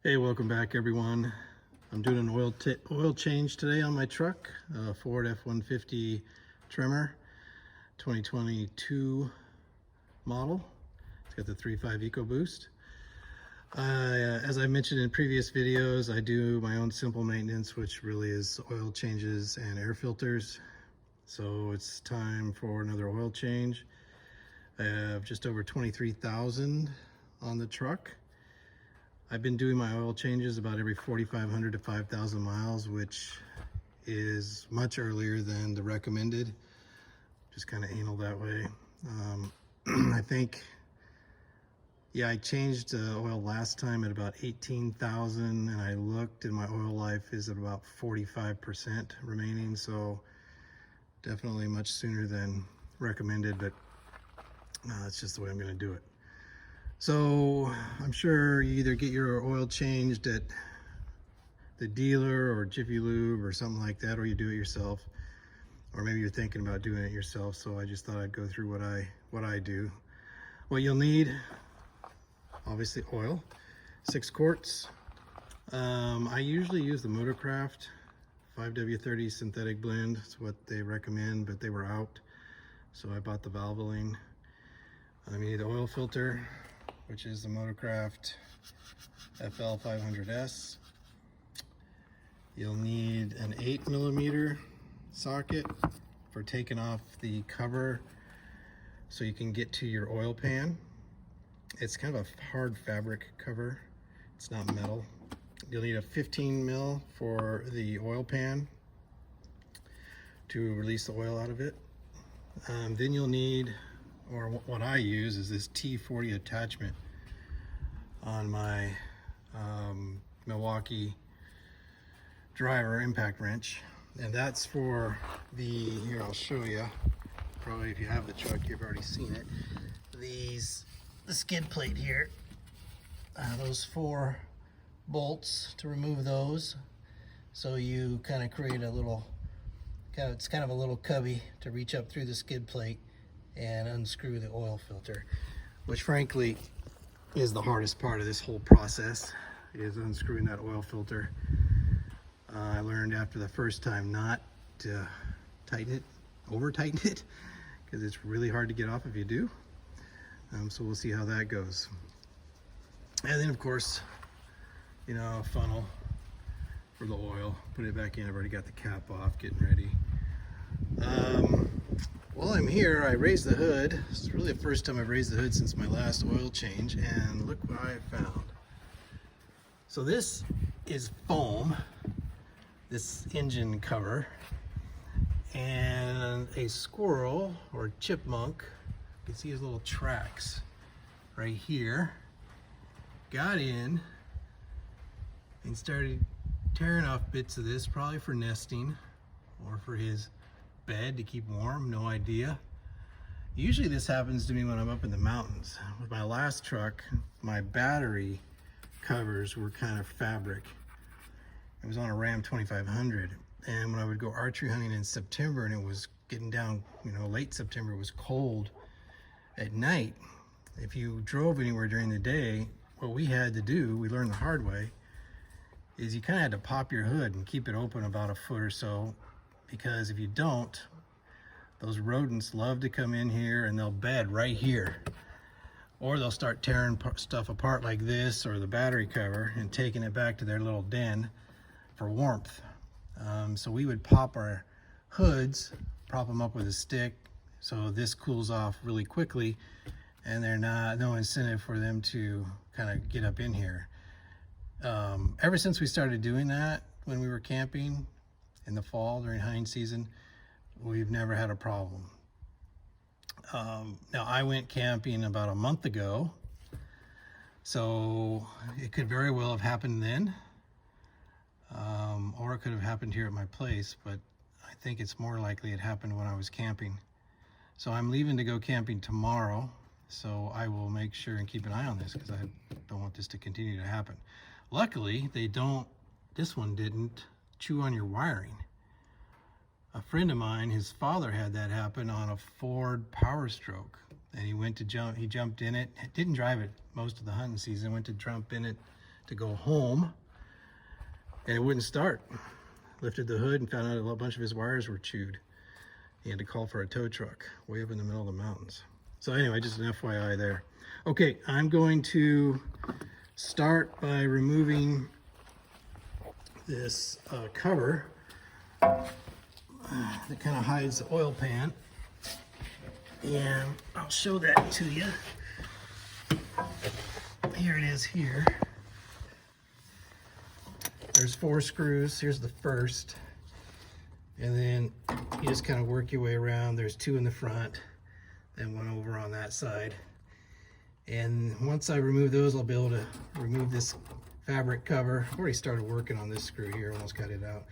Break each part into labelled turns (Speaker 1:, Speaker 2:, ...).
Speaker 1: Hey, welcome back everyone. I'm doing an oil change today on my truck, Ford F150 Tremor 2022 model. It's got the 3.5 EcoBoost. As I mentioned in previous videos, I do my own simple maintenance, which really is oil changes and air filters. So it's time for another oil change. I have just over 23,000 on the truck. I've been doing my oil changes about every 4,500 to 5,000 miles, which is much earlier than the recommended. Just kind of anal that way. I think, yeah, I changed oil last time at about 18,000, and I looked and my oil life is at about 45% remaining. So definitely much sooner than recommended, but that's just the way I'm going to do it. So I'm sure you either get your oil changed at the dealer or Jiffy Lube or something like that, or you do it yourself, or maybe you're thinking about doing it yourself. So I just thought I'd go through what I do. What you'll need, obviously oil, 6 quarts. I usually use the Motorcraft 5W30 synthetic blend. It's what they recommend, but they were out, so I bought the Valvoline. You need the oil filter, which is the Motorcraft FL500S. You'll need an 8mm socket for taking off the cover so you can get to your oil pan. It's kind of a hard fabric cover, it's not metal. You'll need a 15mm for the oil pan to release the oil out of it. Then you'll need, or what I use, is this T40 attachment on my Milwaukee driver impact wrench, and that's for the, here I'll show you, probably if you have the truck you've already seen it, the skid plate here, those 4 bolts to remove those, so you kind of create a little, it's kind of a little cubby to reach up through the skid plate and unscrew the oil filter, which frankly is the hardest part of this whole process, is unscrewing that oil filter. I learned after the first time not to tighten it, over tighten it, because it's really hard to get off if you do. So we'll see how that goes. And then of course, you know, a funnel for the oil, put it back in. I've already got the cap off, getting ready. While I'm here, I raised the hood. It's really the first time I've raised the hood since my last oil change, and look what I found. So this is foam, this engine cover, and a squirrel or chipmunk, you can see his little tracks right here, got in and started tearing off bits of this, probably for nesting or for his bed to keep warm, no idea. Usually this happens to me when I'm up in the mountains. With my last truck, my battery covers were kind of fabric. It was on a Ram 2500, and when I would go archery hunting in September and it was getting down, you know, late September, it was cold at night. If you drove anywhere during the day, what we had to do, we learned the hard way, is you kind of had to pop your hood and keep it open about a foot or so, because if you don't, those rodents love to come in here and they'll bed right here, or they'll start tearing stuff apart like this or the battery cover and taking it back to their little den for warmth. So we would pop our hoods, prop them up with a stick, so this cools off really quickly, and they're no incentive for them to kind of get up in here. Ever since we started doing that when we were camping in the fall during hunting season, we've never had a problem. Now I went camping about a month ago, so it could very well have happened then, or it could have happened here at my place, but I think it's more likely it happened when I was camping. So I'm leaving to go camping tomorrow, so I will make sure and keep an eye on this, because I don't want this to continue to happen. Luckily, this one didn't chew on your wiring. A friend of mine, his father had that happen on a Ford Power Stroke, and he jumped in it, didn't drive it most of the hunting season, went to jump in it to go home, and it wouldn't start. Lifted the hood and found out a bunch of his wires were chewed. He had to call for a tow truck way up in the middle of the mountains. So anyway, just an FYI there. Okay, I'm going to start by removing this cover that kind of hides the oil pan. And I'll show that to you. Here it is here. There's 4 screws. Here's the first. And then you just kind of work your way around. There's 2 in the front and 1 over on that side. And once I remove those, I'll be able to remove this fabric cover. I've already started working on this screw here, almost got it out.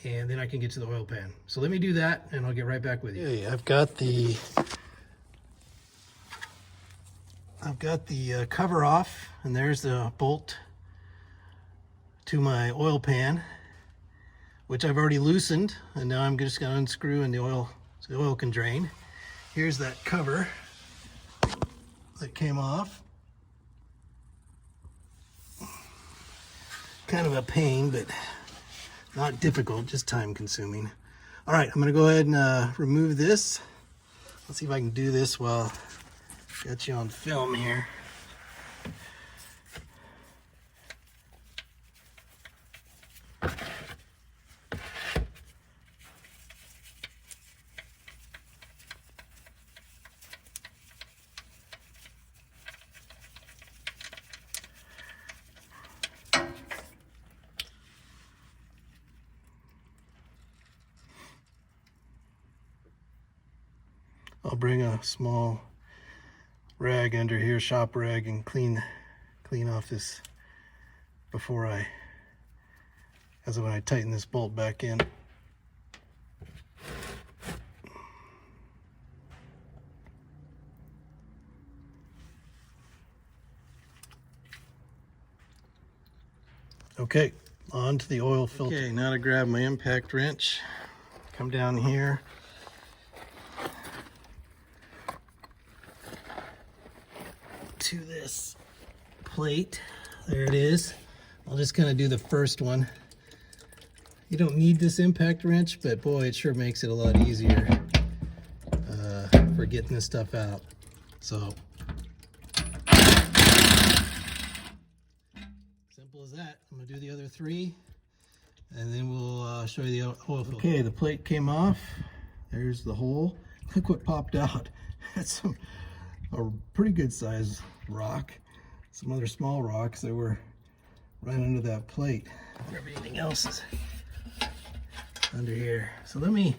Speaker 1: And then I can get to the oil pan. So let me do that and I'll get right back with you. Okay, I've got the cover off, and there's the bolt to my oil pan, which I've already loosened, and now I'm just gonna unscrew and the oil can drain. Here's that cover that came off. Kind of a pain, but not difficult, just time consuming. All right, I'm gonna go ahead and remove this. Let's see if I can do this while I got you on film here. I'll bring a small rag under here, shop rag, and clean off this before when I tighten this bolt back in. Okay, on to the oil filter. Okay, now to grab my impact wrench, come down here. To this plate. There it is. I'll just kind of do the first one. You don't need this impact wrench, but boy, it sure makes it a lot easier for getting this stuff out. So simple as that. I'm gonna do the other 3, and then we'll show you the oil filter. Okay, the plate came off. There's the hole. Look what popped out. That's a pretty good size rock. Some other small rocks that were right under that plate. Everything else is under here. So let me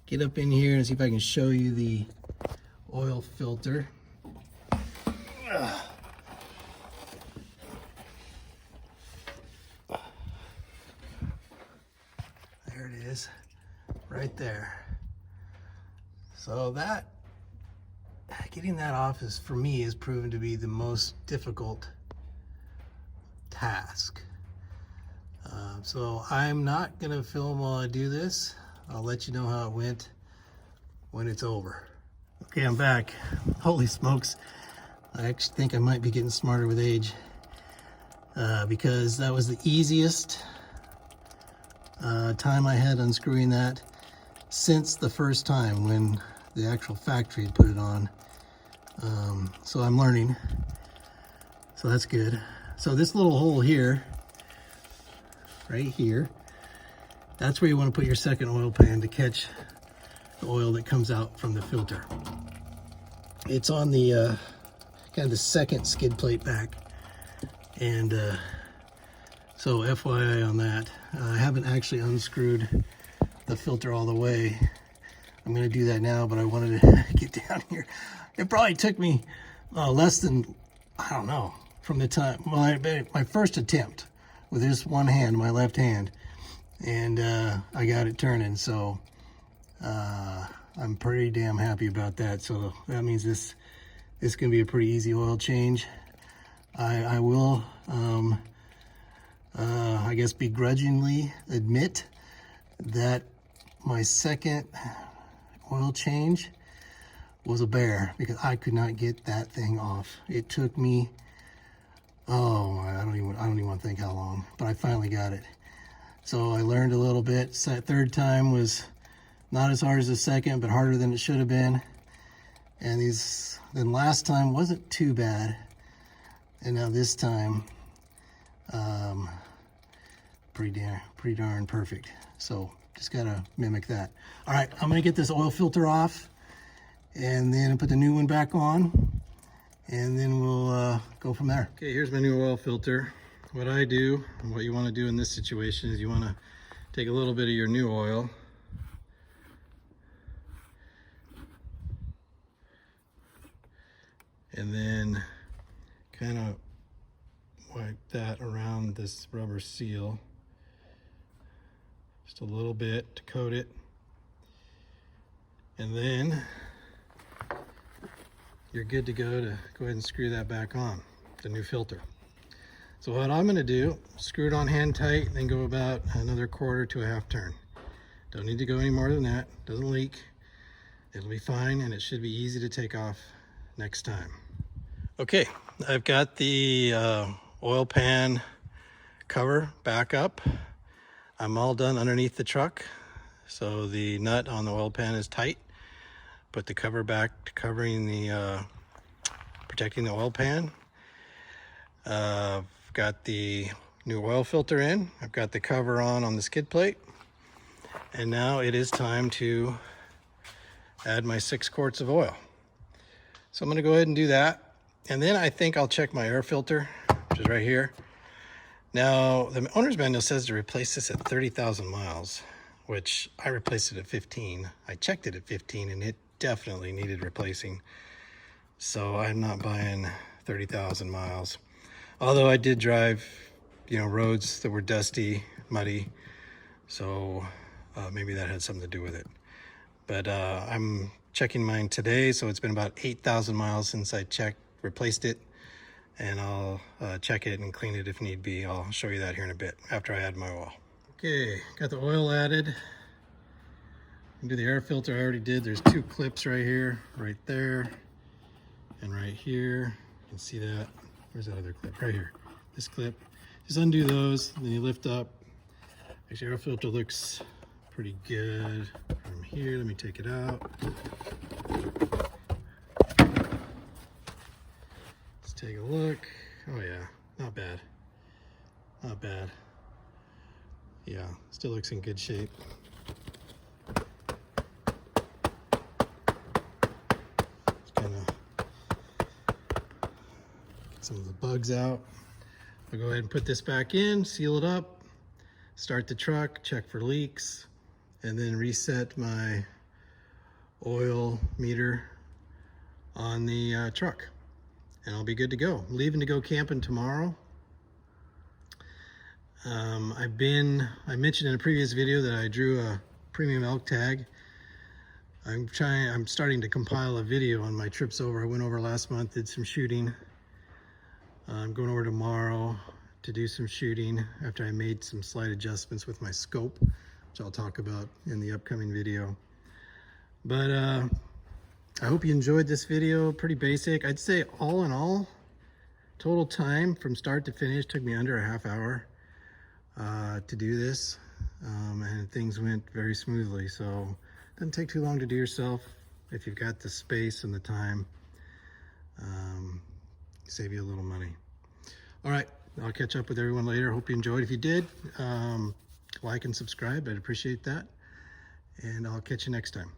Speaker 1: get up in here and see if I can show you the oil filter. There it is, right there. So getting that off for me has proven to be the most difficult task. So I'm not gonna film while I do this. I'll let you know how it went when it's over. Okay, I'm back. Holy smokes. I actually think I might be getting smarter with age, because that was the easiest time I had unscrewing that since the first time when the actual factory had put it on. So I'm learning, so that's good. So this little hole here, right here, that's where you want to put your second oil pan to catch the oil that comes out from the filter. It's on the kind of the second skid plate back, and so FYI on that. I haven't actually unscrewed the filter all the way. I'm going to do that now, but I wanted to get down here. It probably took me less than, I don't know, from the time, my first attempt with this one hand, my left hand, and I got it turning. So I'm pretty damn happy about that. So that means this is going to be a pretty easy oil change. I will, I guess, begrudgingly admit that my second oil change was a bear, because I could not get that thing off. It took me don't even want to think how long, but I finally got it. So I learned a little bit. So that third time was not as hard as the second, but harder than it should have been. And then last time wasn't too bad. And now this time, pretty darn perfect. So just gotta mimic that. All right, I'm gonna get this oil filter off and then put the new one back on, and then we'll go from there. Okay, here's my new oil filter. What I do, and what you wanna do in this situation is you wanna take a little bit of your new oil and then kind of wipe that around this rubber seal just a little bit to coat it, and then you're good to go ahead and screw that back on, the new filter. So what I'm going to do, screw it on hand tight, and then go about another quarter to a half turn. Don't need to go any more than that. Doesn't leak. It'll be fine, and it should be easy to take off next time. Okay, I've got the oil pan cover back up. I'm all done underneath the truck. So the nut on the oil pan is tight. Put the cover back to covering the, protecting the oil pan. I've got the new oil filter in. I've got the cover on the skid plate. And now it is time to add my 6 quarts of oil. So I'm gonna go ahead and do that. And then I think I'll check my air filter, which is right here. Now, the owner's manual says to replace this at 30,000 miles, which I replaced it at 15. I checked it at 15 and it definitely needed replacing. So I'm not buying 30,000 miles. Although I did drive, roads that were dusty, muddy. So maybe that had something to do with it. But I'm checking mine today. So it's been about 8,000 miles since I replaced it. And I'll check it and clean it if need be. I'll show you that here in a bit after I add my oil. Okay, got the oil added. Do the air filter I already did. There's 2 clips right here, right there, and right here. You can see that. Where's that other clip? Right here. This clip. Just undo those, and then you lift up. Actually, air filter looks pretty good from here. Let me take it out. Take a look. Oh yeah, not bad. Not bad. Yeah, still looks in good shape. Just kind of get some of the bugs out. I'll go ahead and put this back in, seal it up, start the truck, check for leaks, and then reset my oil meter on the truck. And I'll be good to go. I'm leaving to go camping tomorrow. I mentioned in a previous video that I drew a premium elk tag. I'm starting to compile a video on my trips over. I went over last month, did some shooting. I'm going over tomorrow to do some shooting after I made some slight adjustments with my scope, which I'll talk about in the upcoming video. But I hope you enjoyed this video. Pretty basic. I'd say all in all, total time from start to finish took me under a half hour to do this. And things went very smoothly. So it doesn't take too long to do yourself if you've got the space and the time. Save you a little money. All right, I'll catch up with everyone later. Hope you enjoyed. If you did, like and subscribe. I'd appreciate that. And I'll catch you next time.